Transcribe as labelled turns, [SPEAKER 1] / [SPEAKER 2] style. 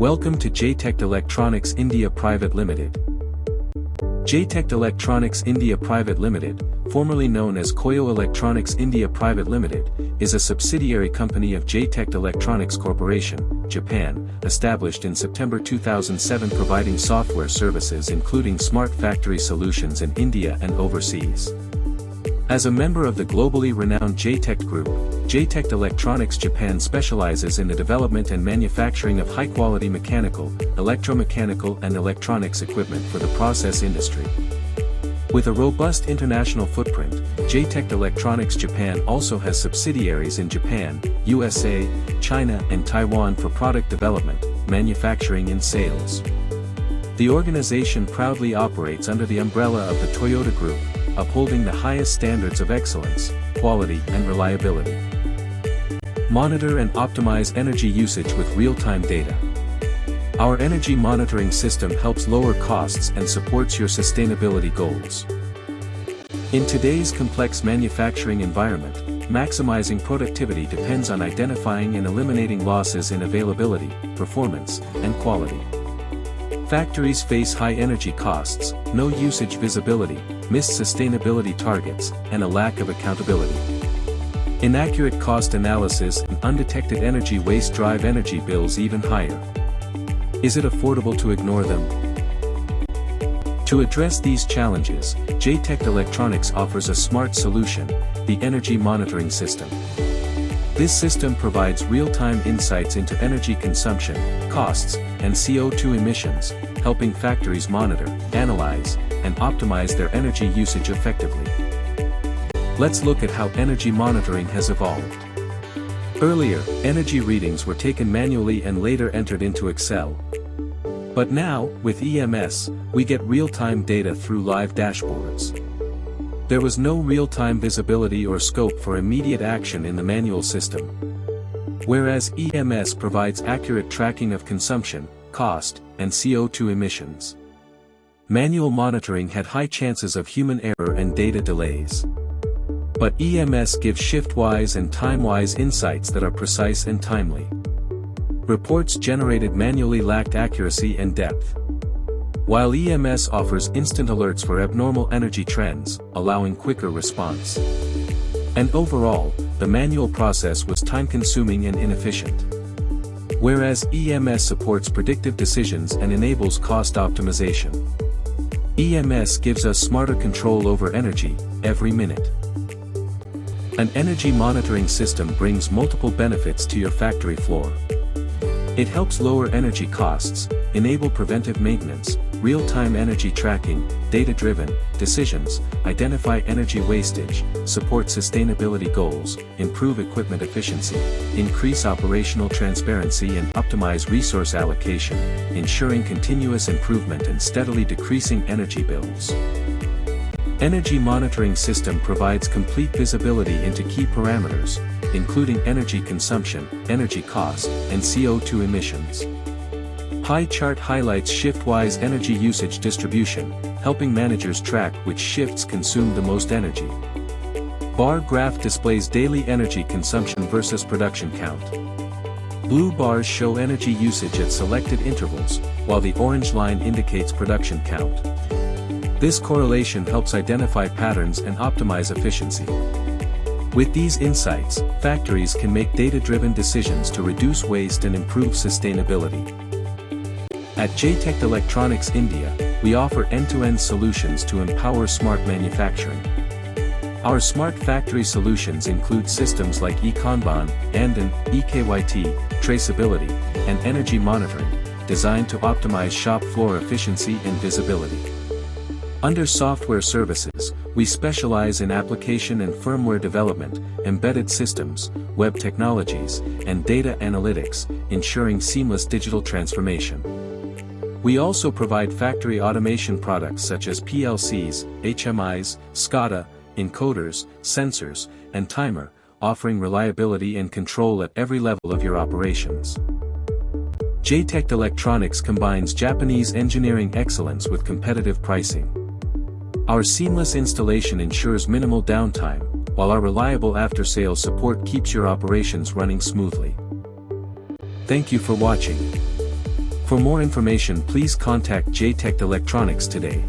[SPEAKER 1] Welcome to JTEKT Electronics India Private Limited. JTEKT Electronics India Private Limited, formerly known as Koyo Electronics India Private Limited, is a subsidiary company of JTEKT Electronics Corporation, Japan, established in September 2007 providing software services including smart factory solutions in India and overseas. As a member of the globally renowned JTEKT Group, JTEKT Electronics Japan specializes in the development and manufacturing of high-quality mechanical, electromechanical and electronics equipment for the process industry. With a robust international footprint, JTEKT Electronics Japan also has subsidiaries in Japan, USA, China and Taiwan for product development, manufacturing and sales. The organization proudly operates under the umbrella of the Toyota Group, upholding the highest standards of excellence, quality and reliability. Monitor and optimize energy usage with real-time data. Our energy monitoring system helps lower costs and supports your sustainability goals. In today's complex manufacturing environment, maximizing productivity depends on identifying and eliminating losses in availability, performance, and quality. Factories face high energy costs, no usage visibility, missed sustainability targets, and a lack of accountability. Inaccurate cost analysis and undetected energy waste drive energy bills even higher. Is it affordable to ignore them? To address these challenges, JTEKT Electronics offers a smart solution, the Energy Monitoring System. This system provides real-time insights into energy consumption, costs, and CO2 emissions, helping factories monitor, analyze, and optimize their energy usage effectively. Let's look at how energy monitoring has evolved. Earlier, energy readings were taken manually and later entered into Excel. But now, with EMS, we get real-time data through live dashboards. There was no real-time visibility or scope for immediate action in the manual system. Whereas EMS provides accurate tracking of consumption, cost, and CO2 emissions. Manual monitoring had high chances of human error and data delays. But EMS gives shift-wise and time-wise insights that are precise and timely. Reports generated manually lacked accuracy and depth. While EMS offers instant alerts for abnormal energy trends, allowing quicker response. And overall, the manual process was time-consuming and inefficient. Whereas EMS supports predictive decisions and enables cost optimization. EMS gives us smarter control over energy, every minute. An energy monitoring system brings multiple benefits to your factory floor. It helps lower energy costs, enable preventive maintenance, real-time energy tracking, data-driven decisions, identify energy wastage, support sustainability goals, improve equipment efficiency, increase operational transparency and optimize resource allocation, ensuring continuous improvement and steadily decreasing energy bills. Energy monitoring system provides complete visibility into key parameters, including energy consumption, energy cost, and CO2 emissions. Pie chart highlights shift-wise energy usage distribution, helping managers track which shifts consume the most energy. Bar graph displays daily energy consumption versus production count. Blue bars show energy usage at selected intervals, while the orange line indicates production count. This correlation helps identify patterns and optimize efficiency. With these insights, factories can make data-driven decisions to reduce waste and improve sustainability. At JTEKT Electronics India, we offer end-to-end solutions to empower smart manufacturing. Our smart factory solutions include systems like eKanban, Andan, eKYT, traceability, and energy monitoring, designed to optimize shop floor efficiency and visibility. Under software services, we specialize in application and firmware development, embedded systems, web technologies, and data analytics, ensuring seamless digital transformation. We also provide factory automation products such as PLCs, HMIs, SCADA, encoders, sensors, and timer, offering reliability and control at every level of your operations. JTEKT Electronics combines Japanese engineering excellence with competitive pricing. Our seamless installation ensures minimal downtime, while our reliable after-sales support keeps your operations running smoothly. Thank you for watching. For more information, please contact JTEKT Electronics today.